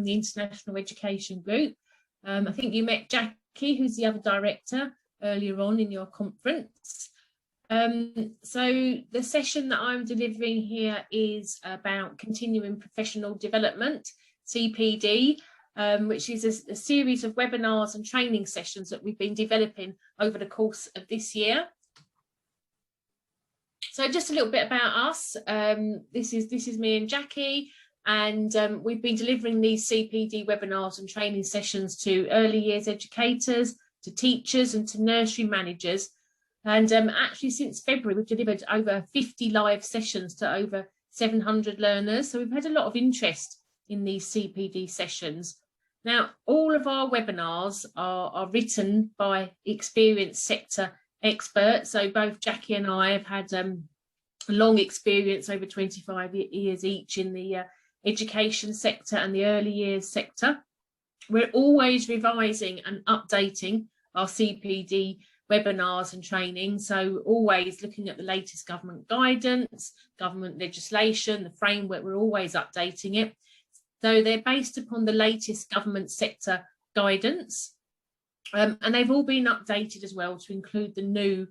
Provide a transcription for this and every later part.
from the International Education Group. I think you met Jackie, who's the other director, earlier on in your conference. So the session that I'm delivering here is about continuing professional development, CPD, which is a series of webinars and training sessions that we've been developing over the course of this year. So just a little bit about us. This is me and Jackie, and we've been delivering these CPD webinars and training sessions to early years educators, to teachers and to nursery managers. And actually since February, we've delivered over 50 live sessions to over 700 learners. So we've had a lot of interest in these CPD sessions. Now, all of our webinars are written by experienced sector experts. So both Jackie and I have had long experience, over 25 years each, in the education sector and the early years sector. We're always revising and updating our CPD webinars and training, so always looking at the latest government guidance, government legislation, the framework. We're always updating it. So they're based upon the latest government sector guidance, and they've all been updated as well to include the new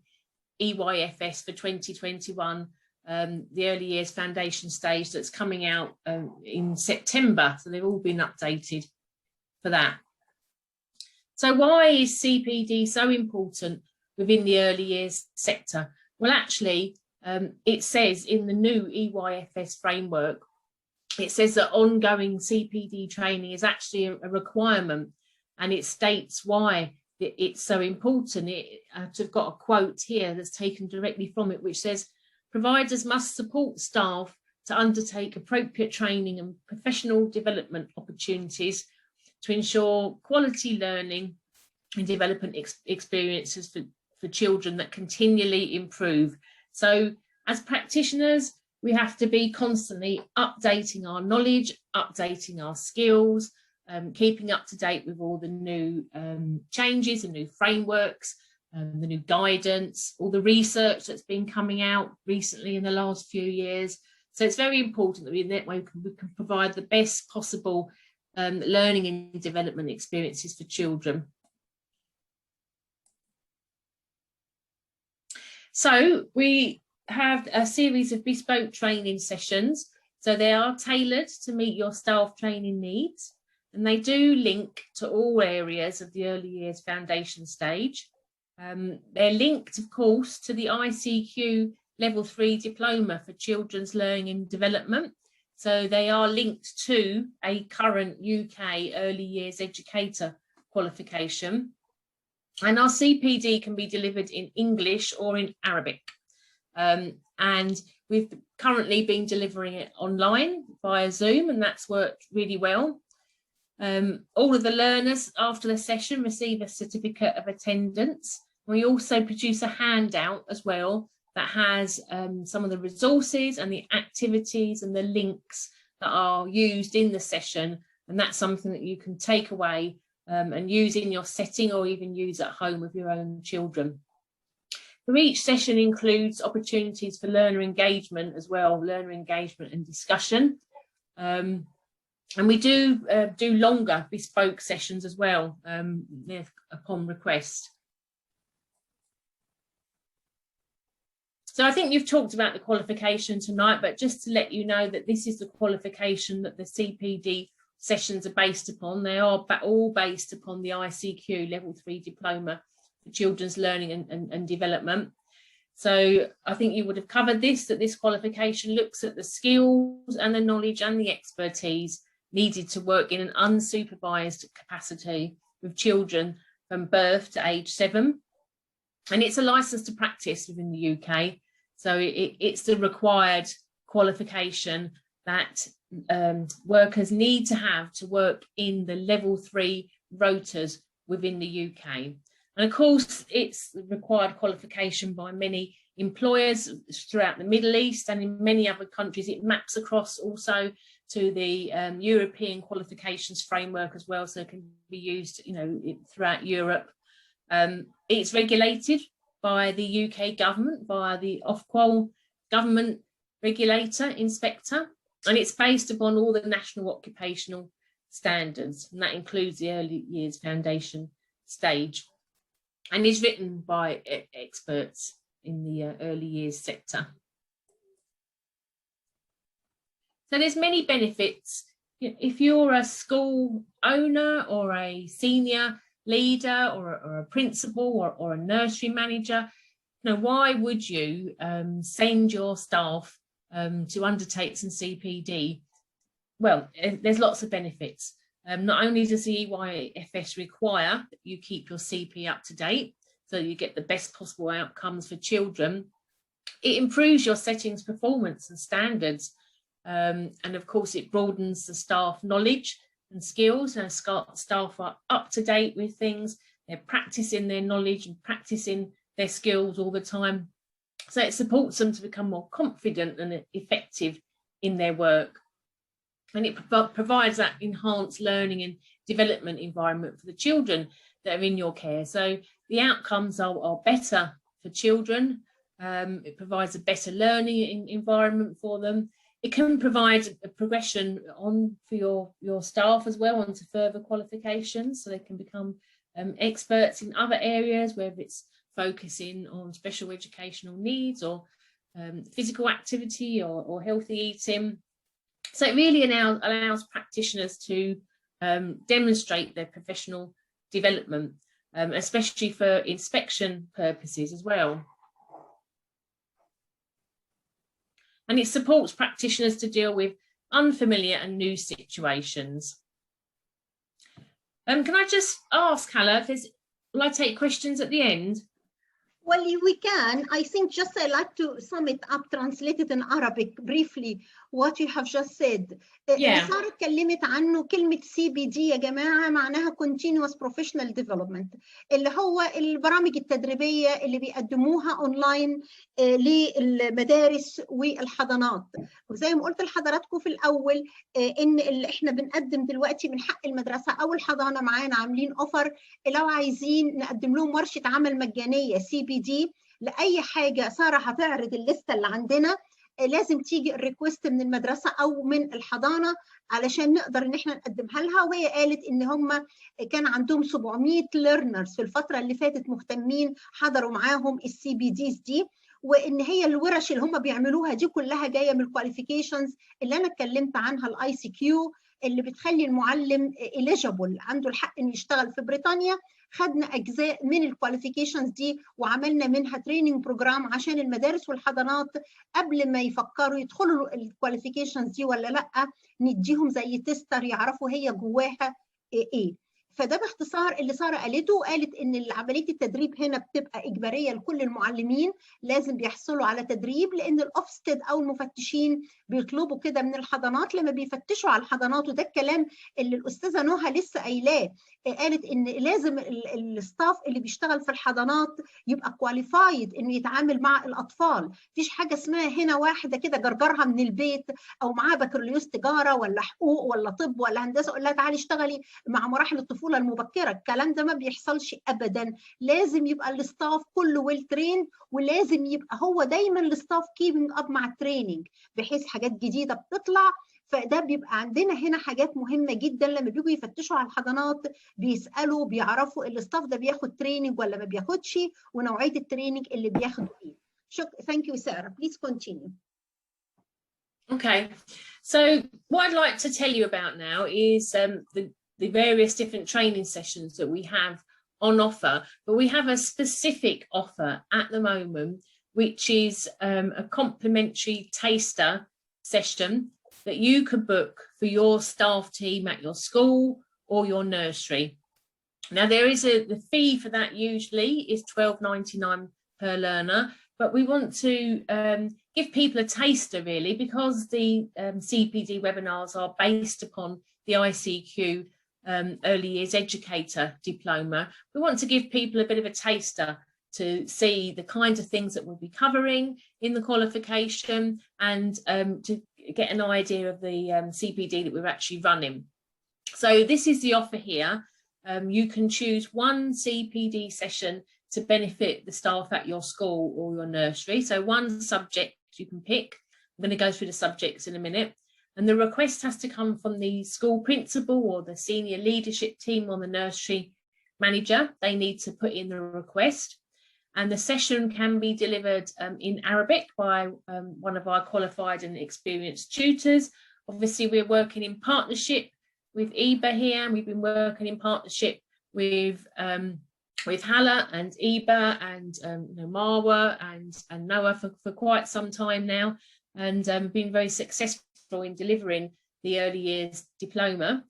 EYFS for 2021, the early years foundation stage that's coming out in September. So they've all been updated for that. So why is CPD so important within the early years sector? Well, actually, it says in the new EYFS framework, it says that ongoing CPD training is actually a requirement, and it states why it's so important. I've got a quote here that's taken directly from it, which says, providers must support staff to undertake appropriate training and professional development opportunities to ensure quality learning and development experiences for children that continually improve. So as practitioners, we have to be constantly updating our knowledge, updating our skills, keeping up to date with all the new changes and new frameworks, the new guidance, all the research that's been coming out recently in the last few years. So it's very important that we can provide the best possible learning and development experiences for children. So we have a series of bespoke training sessions. So they are tailored to meet your staff training needs, and they do link to all areas of the early years foundation stage. They're linked, of course, to the ICQ Level 3 Diploma for Children's Learning and Development. So they are linked to a current UK early years educator qualification. And our CPD can be delivered in English or in Arabic. And we've currently been delivering it online via Zoom, and that's worked really well. All of the learners after the session receive a certificate of attendance. We also produce a handout as well that has some of the resources and the activities and the links that are used in the session, and that's something that you can take away and use in your setting, or even use at home with your own children. So each session includes opportunities for learner engagement as well, learner engagement and discussion. And we do longer bespoke sessions as well, upon request. So I think you've talked about the qualification tonight, but just to let you know that this is the qualification that the CPD sessions are based upon. They are all based upon the ICQ Level 3 Diploma for Children's Learning and Development. So I think you would have covered this, that this qualification looks at the skills and the knowledge and the expertise needed to work in an unsupervised capacity with children from birth to age 7. And it's a licence to practice within the UK. So it's the required qualification that workers need to have to work in the Level 3 rotas within the UK. And of course, it's the required qualification by many employers throughout the Middle East and in many other countries. It maps across also to the European qualifications framework as well, so it can be used, throughout Europe. It's regulated by the UK government, via the Ofqual government regulator inspector, and it's based upon all the national occupational standards, and that includes the early years foundation stage, and is written by experts in the early years sector. So there's many benefits. If you're a school owner or a senior leader or a principal or a nursery manager, why would you send your staff to undertake some CPD? Well, there's lots of benefits. Not only does the EYFS require that you keep your CP up to date so you get the best possible outcomes for children, it improves your settings performance and standards. And of course, it broadens the staff knowledge and skills. And staff are up to date with things. They're practicing their knowledge and practicing their skills all the time. So it supports them to become more confident and effective in their work. And it provides that enhanced learning and development environment for the children that are in your care. So the outcomes are better for children. It provides a better learning environment for them. It can provide a progression on for your staff as well onto further qualifications, so they can become experts in other areas, whether it's focusing on special educational needs or physical activity or healthy eating. So it really allows practitioners to demonstrate their professional development, especially for inspection purposes as well. And it supports practitioners to deal with unfamiliar and new situations. Can I just ask, Hala, will I take questions at the end? Well, we can. I think just I like to sum it up, translate it in Arabic briefly, what you have just said. اللي صار اتكلمت عنه كلمة CPD يا جماعة معناها Continuous Professional Development، اللي هو البرامج التدريبية اللي بيقدموها أونلاين للمدارس والحضانات. وزي ما قلت لحضراتكم في الأول إن اللي إحنا بنقدم دلوقتي من حق المدرسة أو الحضانة معانا عاملين أوفر لو عايزين نقدم لهم ورشة عمل مجانية CPD لأي حاجة. سارة هتعرض الليستة اللي عندنا، لازم تيجي الريكوست من المدرسة أو من الحضانة علشان نقدر إن إحنا نقدمها لها. وهي قالت إن هم كان عندهم 700 learners في الفترة اللي فاتت مهتمين حضروا معاهم الCPDs دي، وإن هي الورش اللي هم بيعملوها دي كلها جاية من الكواليفيكيشنز اللي أنا اتكلمت عنها الICQ اللي بتخلي المعلم eligible عنده الحق إنه يشتغل في بريطانيا. خدنا أجزاء من الكواليفيكيشنز دي وعملنا منها تريننج بروجرام عشان المدارس والحضانات قبل ما يفكروا يدخلوا الكواليفيكيشنز دي ولا لأ، نديهم زي تيستر يعرفوا هي جواها إيه. فده باختصار اللي سارة قالته. وقالت إن عملية التدريب هنا بتبقى إجبارية لكل المعلمين، لازم بيحصلوا على تدريب، لأن الأوفستيد أو المفتشين بيطلبوا كده من الحضانات لما بيفتشوا على الحضانات. وده الكلام اللي الأستاذة نهى لسه قايلاه. قالت إن لازم الستاف اللي بيشتغل في الحضانات يبقى كواليفايد إنه يتعامل مع الأطفال. مفيش حاجة اسمها هنا واحدة كده جرجرها من البيت أو معاها بكالوريوس تجارة ولا حقوق ولا طب ولا هندسة أقول لها تعالي اشتغلي مع مراحل الطفولة المبكرة. الكلام ده ما بيحصلش أبدا. لازم يبقى الستاف كله ويل تريند، ولازم يبقى هو دايما الستاف كيبنج أب مع التريننج بحيث حاجات جديدة بتطلع. فده بيبقى عندنا هنا حاجات مهمة جدا لما بيجوا يفتشوا على الحضانات بيسألوا بيعرفوا الستاف ده بياخد تريننج ولا ما بياخدش ونوعية التريننج اللي بياخدوا ايه. Thank you, Sarah. Please continue. Okay, so what I'd like to tell you about now is the various different training sessions that we have on offer, but we have a specific offer at the moment, which is a complimentary taster session that you could book for your staff team at your school or your nursery. Now there is the fee for that usually is £12.99 per learner, but we want to give people a taster really, because the CPD webinars are based upon the ICQ Early Years Educator Diploma. We want to give people a bit of a taster to see the kinds of things that we'll be covering in the qualification and to get an idea of the CPD that we're actually running. So this is the offer here. You can choose one CPD session to benefit the staff at your school or your nursery. So one subject you can pick. I'm going to go through the subjects in a minute. And the request has to come from the school principal or the senior leadership team or the nursery manager. They need to put in the request. And the session can be delivered in Arabic by one of our qualified and experienced tutors. Obviously, we're working in partnership with Eba here, and we've been working in partnership with Hala and Eba and Marwa and Noah for quite some time now, and been very successful in delivering the early years diploma.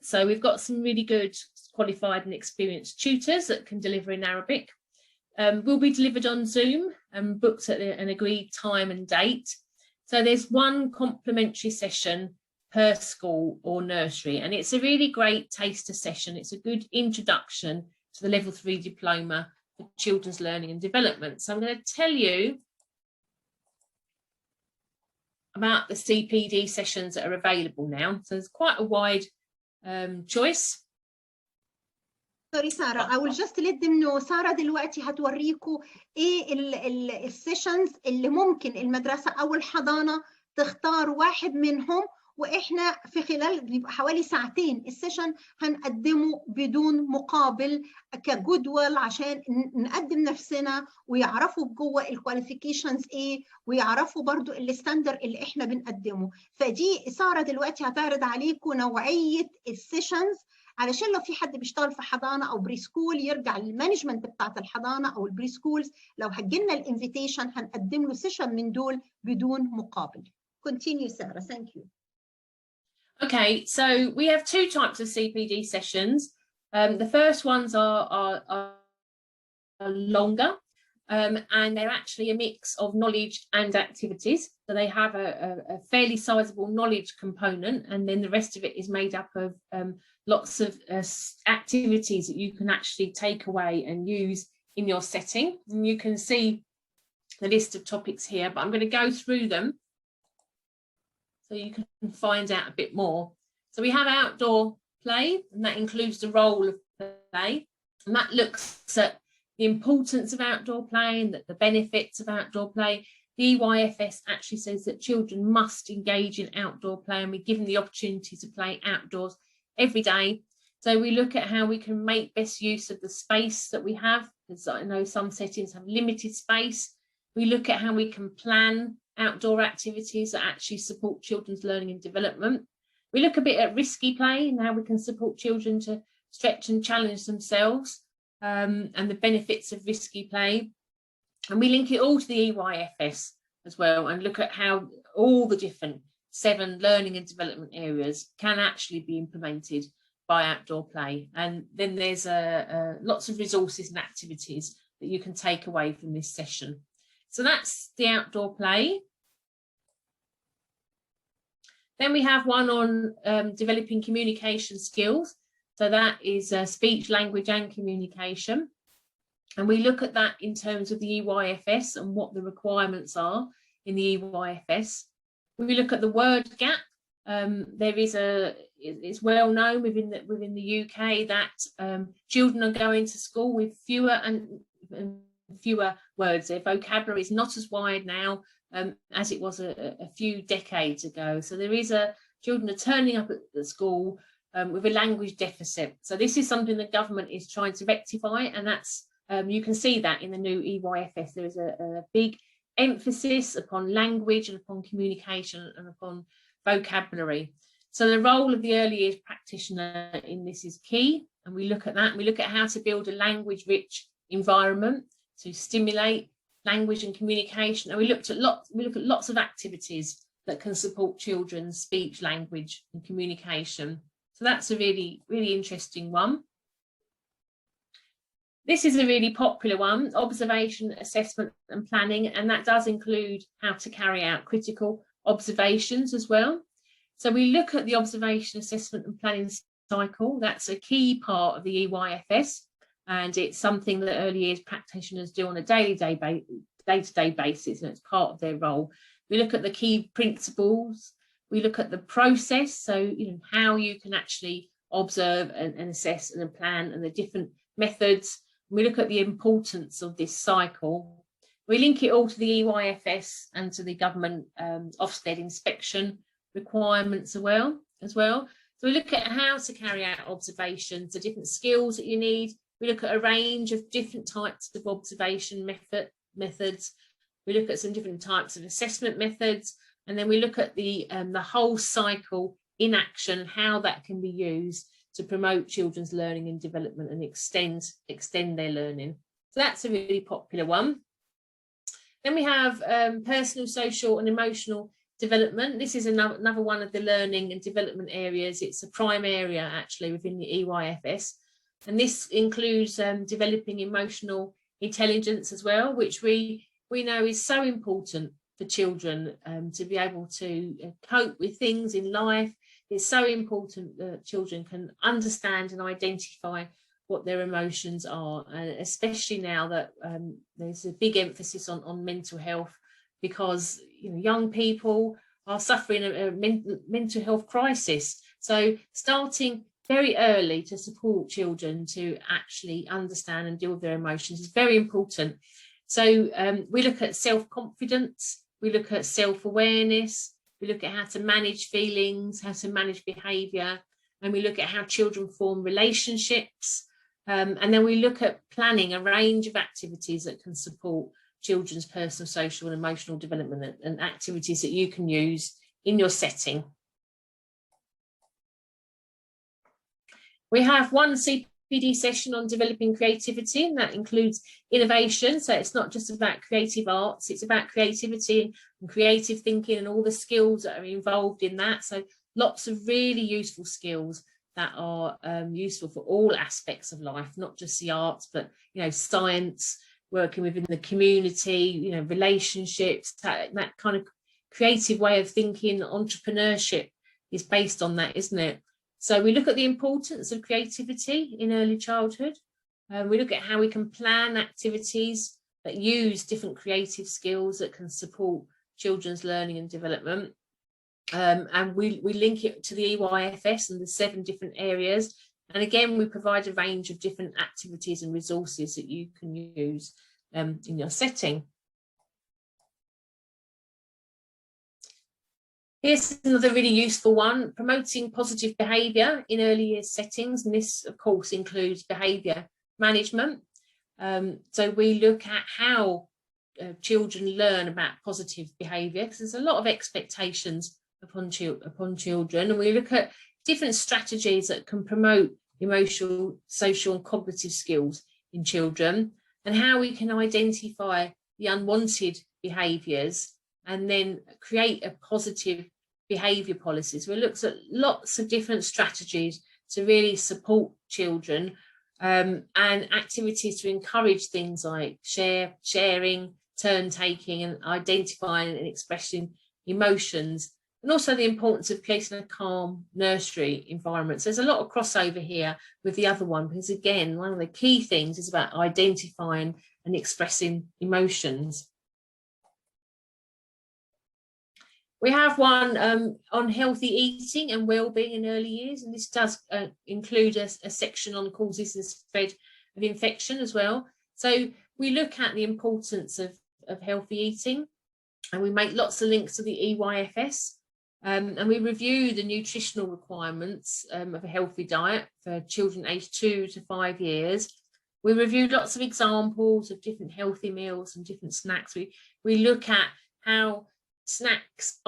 So we've got some really good qualified and experienced tutors that can deliver in Arabic. Will be delivered on Zoom and booked at an agreed time and date. So there's one complimentary session per school or nursery, and it's a really great taster session. It's a good introduction to the level 3 diploma for children's learning and development. So I'm going to tell you about the CPD sessions that are available now. So there's quite a wide choice. Sorry سارة, I will just let them know. سارة دلوقتي هتوريكم ايه السيشنز اللي ممكن المدرسة او الحضانة تختار واحد منهم، واحنا في خلال بيبقى حوالي ساعتين السيشن هنقدمه بدون مقابل كجدول عشان نقدم نفسنا ويعرفوا جوه الكواليفيكيشنز ايه، ويعرفوا برضو الستاندر اللي احنا بنقدمه. فدي سارة دلوقتي هتعرض عليكم نوعية السيشنز علشان لو في حد بيشتغل في حضانه او بري سكول يرجع للمانجمنت بتاعت الحضانه او البري سكولز، لو هتجيلنا الانفيتيشن هنقدم له سيشن من دول بدون مقابل. Continue, Sarah. Thank you. Okay, so we have two types of CPD sessions. The first ones are longer, and they're actually a mix of knowledge and activities. So they have a fairly sizable knowledge component, and then the rest of it is made up of lots of activities that you can actually take away and use in your setting. And you can see the list of topics here, but I'm going to go through them so you can find out a bit more. So we have outdoor play, and that includes the role of play, and that looks at the importance of outdoor play and the benefits of outdoor play. The EYFS actually says that children must engage in outdoor play and be given the opportunity to play outdoors every day. So we look at how we can make best use of the space that we have, because I know some settings have limited space. We look at how we can plan outdoor activities that actually support children's learning and development. We look a bit at risky play and how we can support children to stretch and challenge themselves, and the benefits of risky play. And we link it all to the EYFS as well, and look at how all the different 7 learning and development areas can actually be implemented by outdoor play. And then there's lots of resources and activities that you can take away from this session. So that's the outdoor play. Then we have one on developing communication skills. So that is speech, language and communication. And we look at that in terms of the EYFS and what the requirements are in the EYFS. We look at the word gap. There is it's well known within the UK that children are going to school with fewer and fewer words. Their vocabulary is not as wide now as it was a few decades ago. So there is children are turning up at the school with a language deficit. So this is something the government is trying to rectify, and that's you can see that in the new EYFS. There is a big emphasis upon language and upon communication and upon vocabulary. So the role of the early years practitioner in this is key, and we look at that. And we look at how to build a language-rich environment to stimulate language and communication. And we look at lots of activities that can support children's speech, language, and communication. So that's a really, really interesting one. This is a really popular one, observation, assessment and planning, and that does include how to carry out critical observations as well. So we look at the observation, assessment and planning cycle. That's a key part of the EYFS, and it's something that early years practitioners do on a day-to-day basis, and it's part of their role. We look at the key principles. We look at the process, so how you can actually observe and assess and plan, and the different methods. We look at the importance of this cycle. We link it all to the EYFS and to the government Ofsted inspection requirements as well. So we look at how to carry out observations, the different skills that you need. We look at a range of different types of observation methods. We look at some different types of assessment methods, and then we look at the whole cycle in action, how that can be used to promote children's learning and development and extend their learning. So that's a really popular one. Then we have personal, social and emotional development. This is another one of the learning and development areas. It's a prime area actually within the EYFS. And this includes developing emotional intelligence as well, which we know is so important for children to be able to cope with things in life. It's so important that children can understand and identify what their emotions are, and especially now that there's a big emphasis on mental health, because young people are suffering a mental health crisis. So starting very early to support children to actually understand and deal with their emotions is very important. So we look at self-confidence, we look at self-awareness, we look at how to manage feelings, how to manage behaviour, and we look at how children form relationships. And then we look at planning a range of activities that can support children's personal, social and emotional development, and activities that you can use in your setting. We have one CPD session on developing creativity, and that includes innovation. So it's not just about creative arts, it's about creativity and creative thinking and all the skills that are involved in that. So lots of really useful skills that are useful for all aspects of life, not just the arts, but science, working within the community, relationships, that kind of creative way of thinking. Entrepreneurship is based on that, isn't it? So we look at the importance of creativity in early childhood. We look at how we can plan activities that use different creative skills that can support children's learning and development. And we link it to the EYFS and the 7 different areas. And again, we provide a range of different activities and resources that you can use in your setting. Here's another really useful one, promoting positive behaviour in early years settings. And this, of course, includes behaviour management. So we look at how children learn about positive behaviour, because there's a lot of expectations upon children. And we look at different strategies that can promote emotional, social and cognitive skills in children, and how we can identify the unwanted behaviours and then create a positive behaviour policies. We looked at lots of different strategies to really support children, and activities to encourage things like sharing, turn taking and identifying and expressing emotions, and also the importance of creating a calm nursery environment. So there's a lot of crossover here with the other one, because again, one of the key things is about identifying and expressing emotions. We have one on healthy eating and wellbeing in early years, and this does include a section on causes and spread of infection as well. So we look at the importance of healthy eating, and we make lots of links to the EYFS, and we review the nutritional requirements of a healthy diet for children aged 2 to 5 years. We review lots of examples of different healthy meals and different snacks. We look at how snacks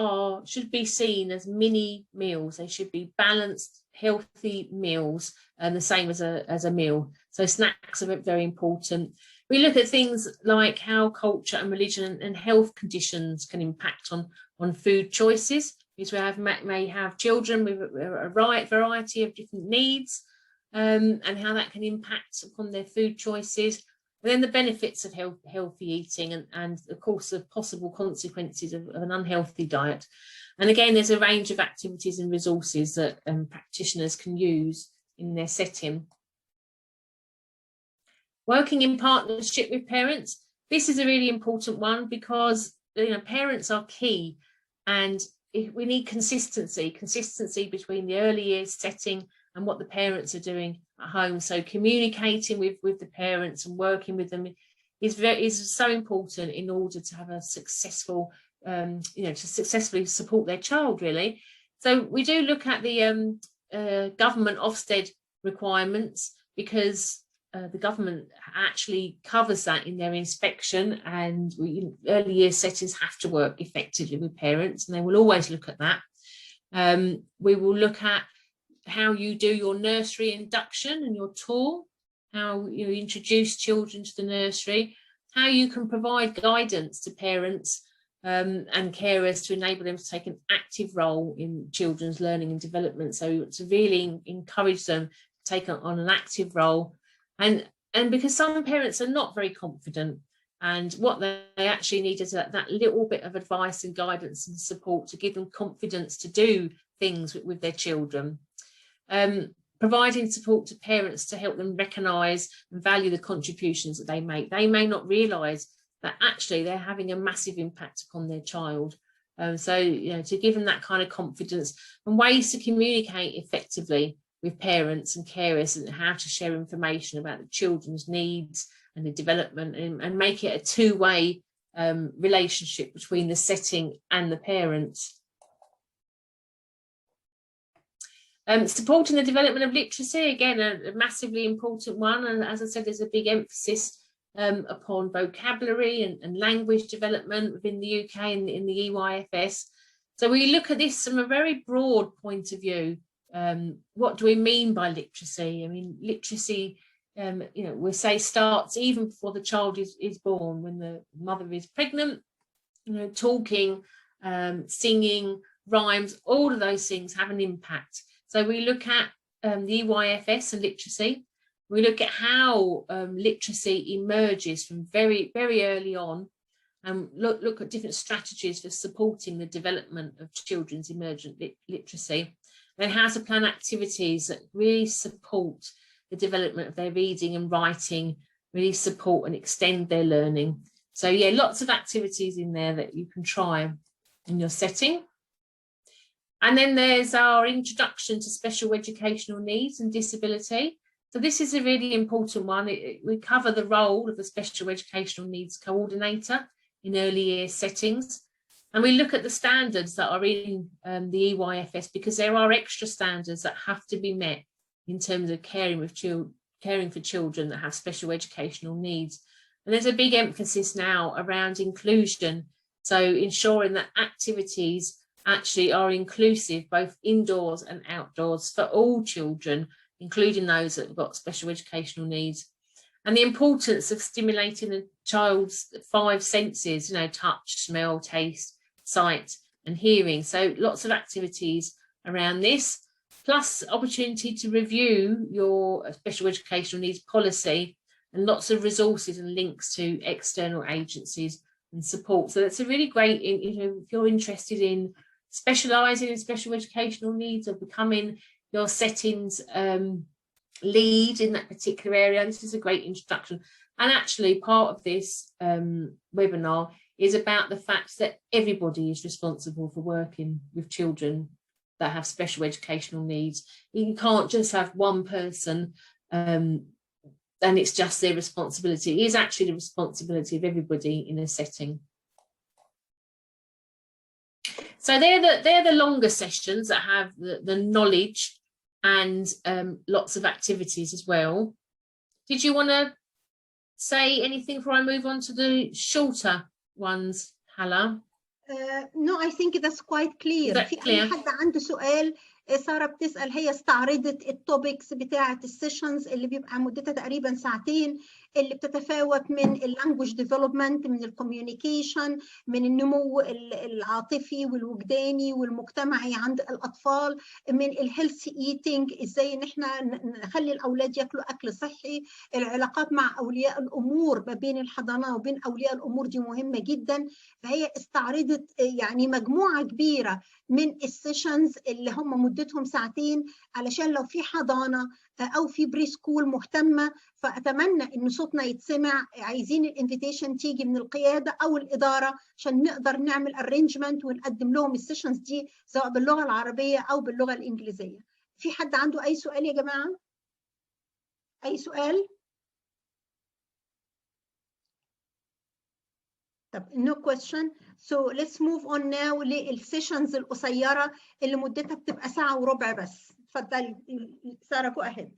should be seen as mini meals. They should be balanced, healthy meals, and the same as a meal. So snacks are very important. We look at things like how culture and religion and health conditions can impact on food choices, because we may have children with a variety of different needs, and how that can impact upon their food choices. And then the benefits of healthy eating, and of course the possible consequences of an unhealthy diet. And again, there's a range of activities and resources that practitioners can use in their setting. Working in partnership with parents. This is a really important one, because parents are key, and we need consistency between the early years setting and what the parents are doing at home. So communicating with the parents and working with them is so important in order to have a successful, to successfully support their child, really. So we do look at the government Ofsted requirements, because the government actually covers that in their inspection, and early years settings have to work effectively with parents, and they will always look at that. We will look at how you do your nursery induction and your tour, how you introduce children to the nursery, how you can provide guidance to parents and carers to enable them to take an active role in children's learning and development. So to really encourage them to take on an active role. And because some parents are not very confident, and what they actually need is that little bit of advice and guidance and support to give them confidence to do things with their children. Providing support to parents to help them recognise and value the contributions that they make. They may not realise that actually they're having a massive impact upon their child. So, to give them that kind of confidence, and ways to communicate effectively with parents and carers, and how to share information about the children's needs and the development, and make it a two-way relationship between the setting and the parents. Supporting the development of literacy, again, a massively important one. And as I said, there's a big emphasis upon vocabulary and language development within the UK and in the EYFS. So we look at this from a very broad point of view. What do we mean by literacy? I mean, literacy, we say starts even before the child is born, when the mother is pregnant, talking, singing, rhymes, all of those things have an impact. So we look at the EYFS and literacy. We look at how literacy emerges from very, very early on, and look at different strategies for supporting the development of children's emergent literacy, and how to plan activities that really support the development of their reading and writing, really support and extend their learning. So yeah, lots of activities in there that you can try in your setting. And then there's our introduction to special educational needs and disability. So this is a really important one. We cover the role of the special educational needs coordinator in early years settings. And we look at the standards that are in the EYFS, because there are extra standards that have to be met in terms of caring for children that have special educational needs. And there's a big emphasis now around inclusion. So ensuring that activities actually are inclusive, both indoors and outdoors, for all children, including those that have got special educational needs. And the importance of stimulating a child's 5 senses, touch, smell, taste, sight and hearing. So lots of activities around this, plus opportunity to review your special educational needs policy, and lots of resources and links to external agencies and support. So that's a really great, if you're interested in specialising in special educational needs or becoming your settings lead in that particular area, this is a great introduction. And actually part of this webinar is about the fact that everybody is responsible for working with children that have special educational needs. You can't just have one person and it's just their responsibility. It is actually the responsibility of everybody in a setting. So they're the longer sessions that have the knowledge and lots of activities as well. Did you want to say anything before I move on to the shorter ones, Hala? No, I think that's quite clear. في أي حد عنده سؤال؟ سارة بتسأل، هي استعرضت التوبكس بتاعة السيشنز اللي بيبقى مدتها تقريبا 2 ساعات، اللي بتتفاوت من اللانجوج ديفلوبمنت، من الكوميونيكيشن، من النمو العاطفي والوجداني والمجتمعي عند الأطفال، من الهيلث ايتينج، ازاي ان احنا نخلي الأولاد ياكلوا أكل صحي، العلاقات مع أولياء الأمور ما بين الحضانة وبين أولياء الأمور دي مهمة جدا. فهي استعرضت يعني مجموعة كبيرة من السيشنز اللي هم مدتهم 2 ساعات، علشان لو في حضانة أو في بري سكول مهتمة، فأتمنى إن صوتنا يتسمع. عايزين الانفيتيشن تيجي من القيادة أو الإدارة عشان نقدر نعمل أرينجمنت ونقدم لهم السيشنز دي سواء باللغة العربية أو باللغة الإنجليزية. في حد عنده أي سؤال يا جماعة؟ أي سؤال؟ طب no question. So let's move on now للسيشنز القصيرة اللي مدتها بتبقى ساعة وربع بس. اتفضلي سارة, go ahead.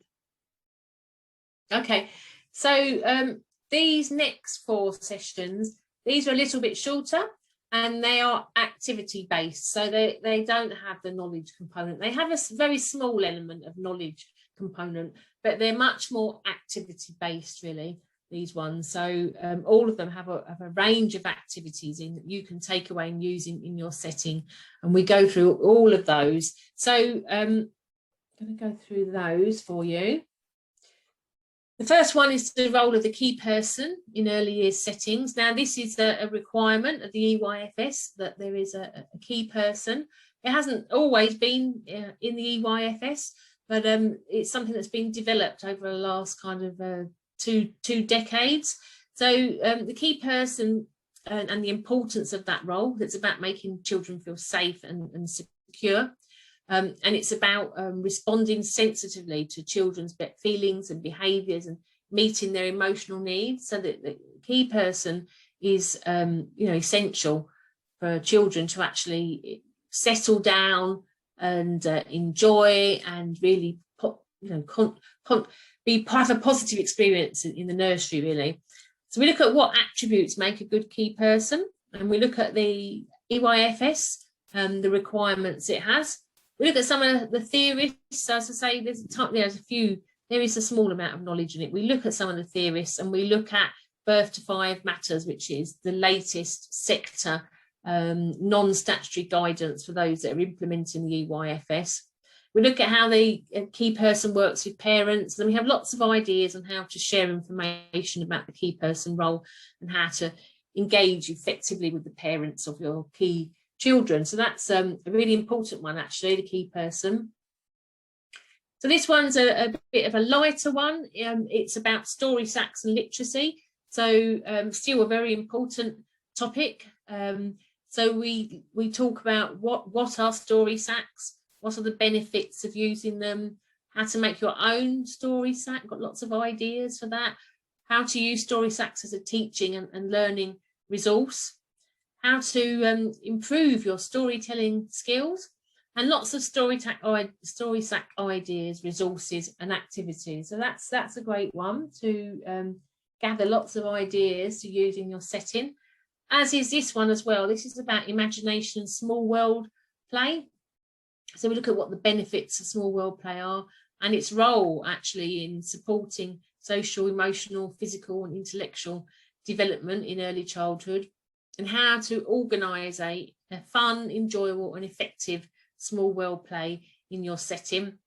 Okay, so these next 4 sessions, these are a little bit shorter and they are activity based, so they don't have the knowledge component. They have a very small element of knowledge component, but they're much more activity based, really, these ones. So all of them have a range of activities in that you can take away and use in your setting, and we go through all of those. So I'm going to go through those for you. The first one is the role of the key person in early years settings. Now, this is a requirement of the EYFS, that there is a key person. It hasn't always been in the EYFS, but it's something that's been developed over the last kind of two decades. So the key person and the importance of that role, it's about making children feel safe and secure. And it's about responding sensitively to children's feelings and behaviours and meeting their emotional needs. So that the key person is, essential for children to actually settle down and enjoy and really, have a positive experience in the nursery, really. So we look at what attributes make a good key person, and we look at the EYFS and the requirements it has. We look at some of the theorists. As I say, there is a small amount of knowledge in it. We look at some of the theorists, and we look at Birth to 5 Matters, which is the latest sector non-statutory guidance for those that are implementing the EYFS. We look at how the key person works with parents, and we have lots of ideas on how to share information about the key person role and how to engage effectively with the parents of your key children. So that's a really important one, actually, the key person. So this one's a bit of a lighter one. It's about story sacks and literacy. So still a very important topic. So we talk about what are story sacks, what are the benefits of using them, how to make your own story sack, got lots of ideas for that, how to use story sacks as a teaching and learning resource, how to improve your storytelling skills, and lots of story sack ideas, resources and activities. So that's a great one to gather lots of ideas to use in your setting, as is this one as well. This is about imagination and small world play. So we look at what the benefits of small world play are and its role actually in supporting social, emotional, physical and intellectual development in early childhood, and how to organise a fun, enjoyable and effective small world play in your setting,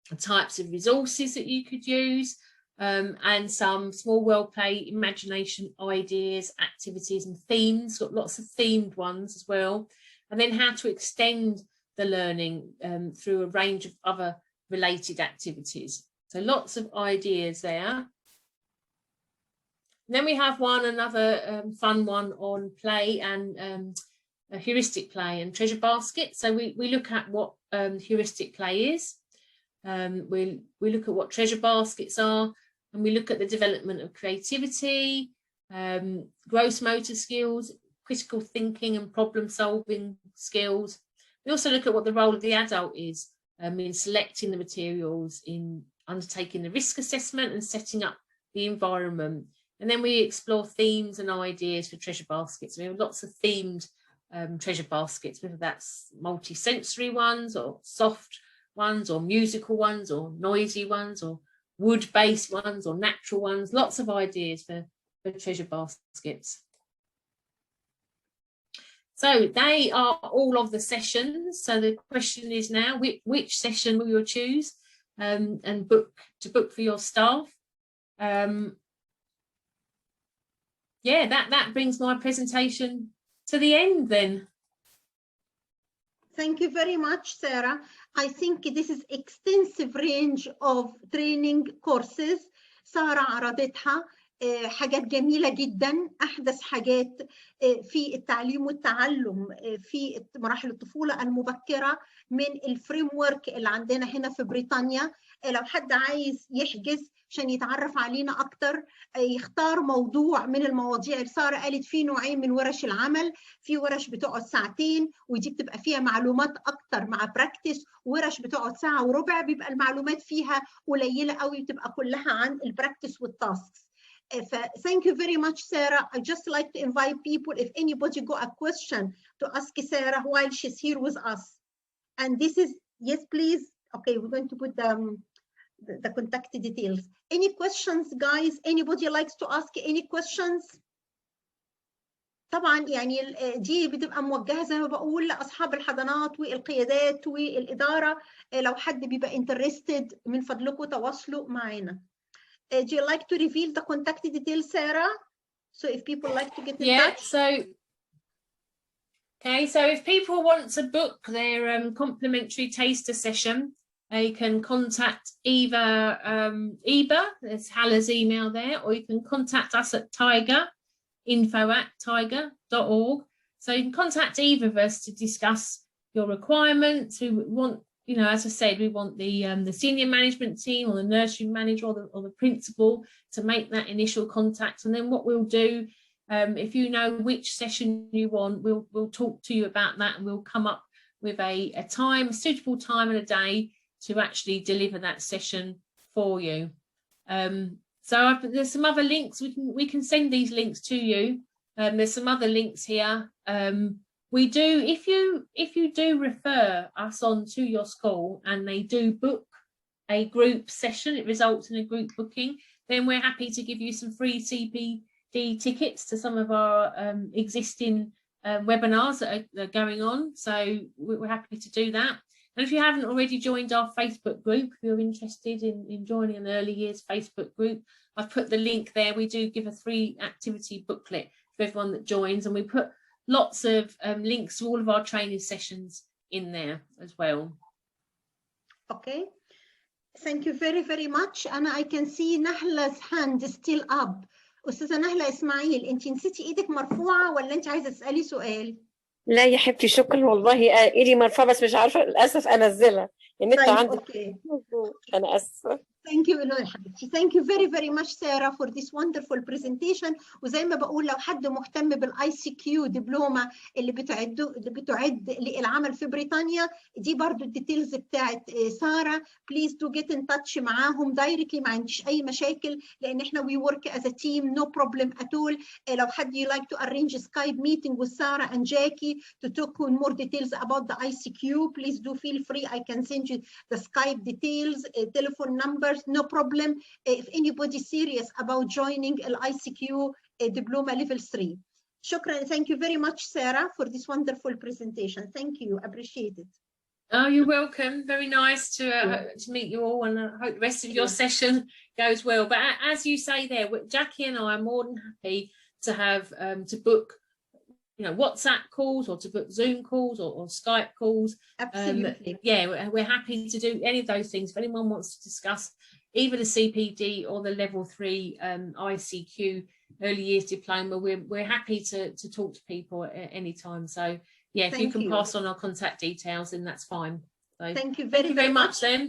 the types of resources that you could use, and some small world play imagination ideas, activities and themes. Got lots of themed ones as well, and then how to extend the learning through a range of other related activities. So lots of ideas there. And then we have another fun one on play and a heuristic play and treasure basket. So we look at what heuristic play is. We look at what treasure baskets are, and we look at the development of creativity, gross motor skills, critical thinking and problem solving skills. We also look at what the role of the adult is in selecting the materials, in undertaking the risk assessment and setting up the environment. And then we explore themes and ideas for treasure baskets. We have lots of themed treasure baskets, whether that's multi-sensory ones or soft ones or musical ones or noisy ones or wood-based ones or natural ones. Lots of ideas for treasure baskets. So they are all of the sessions. So the question is now, which session will you choose and book for your staff? Yeah, that brings my presentation to the end then. Thank you very much, Sarah. I think this is extensive range of training courses. سارة عرضتها حاجات جميلة جدا، أحدث حاجات في التعليم والتعلم في مراحل الطفولة المبكرة من الفريم ورك اللي عندنا هنا في بريطانيا. لو حد عايز يحجز عشان يتعرف علينا أكتر، يختار موضوع من المواضيع اللي سارة قالت. في نوعين من ورش العمل، في ورش بتقعد ساعتين ودي بتبقى فيها معلومات أكتر مع براكتس، ورش بتقعد ساعة وربع بيبقى المعلومات فيها قليلة قوي، بتبقى كلها عن البراكتس والتاسكس. Thank you very much, Sarah. I just like to invite people, if anybody got a question, to ask Sarah while she's here with us. And this is, yes, please. Okay, we're going to put the contact details. Any questions, guys? Anybody likes to ask any questions? طبعا يعني دي بتبقى موجهة زي ما بقول لأصحاب الحضانات والقيادات والإدارة. لو حد بيبقى interested من فضلكم تواصلوا معنا. Do you like to reveal the contact details, Sarah? So if people like to get in touch. So if people want to book their complimentary taster session, they can contact either Eva, there's Hala's email there, or you can contact us at info@tiger.org. So you can contact either of us to discuss your requirements. We want, you know, as I said, we want the senior management team or the nursery manager or the principal to make that initial contact. And then what we'll do, if you know which session you want, we'll talk to you about that, and we'll come up with a suitable time and a day to actually deliver that session for you. So there's some other links. We can send these links to you. There's some other links here. We do, if you do refer us on to your school and they do book a group session, it results in a group booking, then we're happy to give you some free CPD tickets to some of our existing webinars that are going on. So we're happy to do that. And if you haven't already joined our Facebook group, if you're interested in joining an early years Facebook group, I've put the link there. We do give a free activity booklet for everyone that joins, and we put lots of links to all of our training sessions in there as well. Okay, thank you very, very much. And I can see Nahla's hand is still up. أستاذة نهلة إسماعيل، أنت نسيتي إيدك مرفوعة ولا أنت عايزة تسألي سؤال؟ لا يا حبيبتي شكرا والله، ايدي مرفوعه بس مش عارفه للاسف انزلها. النت طيب عندي اوكي. انا اسفه. Thank you يا حبيبتي. Thank you very very much Sarah for this wonderful presentation. وزي ما بقول لو حد مهتم بالاي سي كيو دبلومه اللي بتعد للعمل في بريطانيا، دي برضو الديتيلز بتاعت ساره. Please do get in touch معاهم directly، ما عنديش اي مشاكل لان احنا we work as a team, no problem at all. لو حد you like to arrange a Skype meeting with Sarah and Jackie to talk in more details about the ICQ, please do feel free. I can send you the Skype details, telephone numbers, no problem. If anybody serious about joining ICQ diploma level 3. شكرا. Thank you very much Sarah for this wonderful presentation. Thank you, appreciate it. Oh, you're welcome. Very nice to meet you all, and I hope the rest of your session goes well. But as you say there, Jackie and I are more than happy to have to book, you know, WhatsApp calls or to book Zoom calls or Skype calls. Absolutely. Yeah, we're happy to do any of those things. If anyone wants to discuss either the CPD or the level 3 ICQ early years diploma, we're happy to talk to people at any time. So yeah, if you can pass on our contact details, then that's fine. So thank you very much then.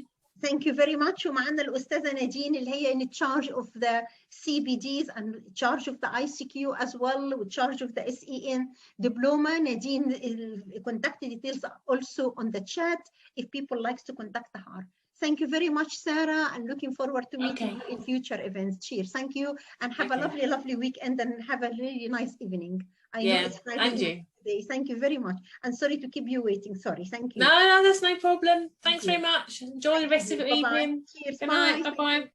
Thank you very much. ومعنا الأستاذة نادين اللي هي in charge of the CPDs and charge of the ICQ as well, with charge of the SEN diploma. Nadine, contact details also on the chat if people like to contact her. Thank you very much, Sarah, and looking forward to meeting you in future events. Cheers. Thank you, and have a lovely weekend, and have a really nice evening. I know it's Friday today. Thank you very much. And sorry to keep you waiting. Sorry. Thank you. No, that's no problem. Thanks very much. Enjoy the rest of the evening. Cheers. Good night. Bye-bye.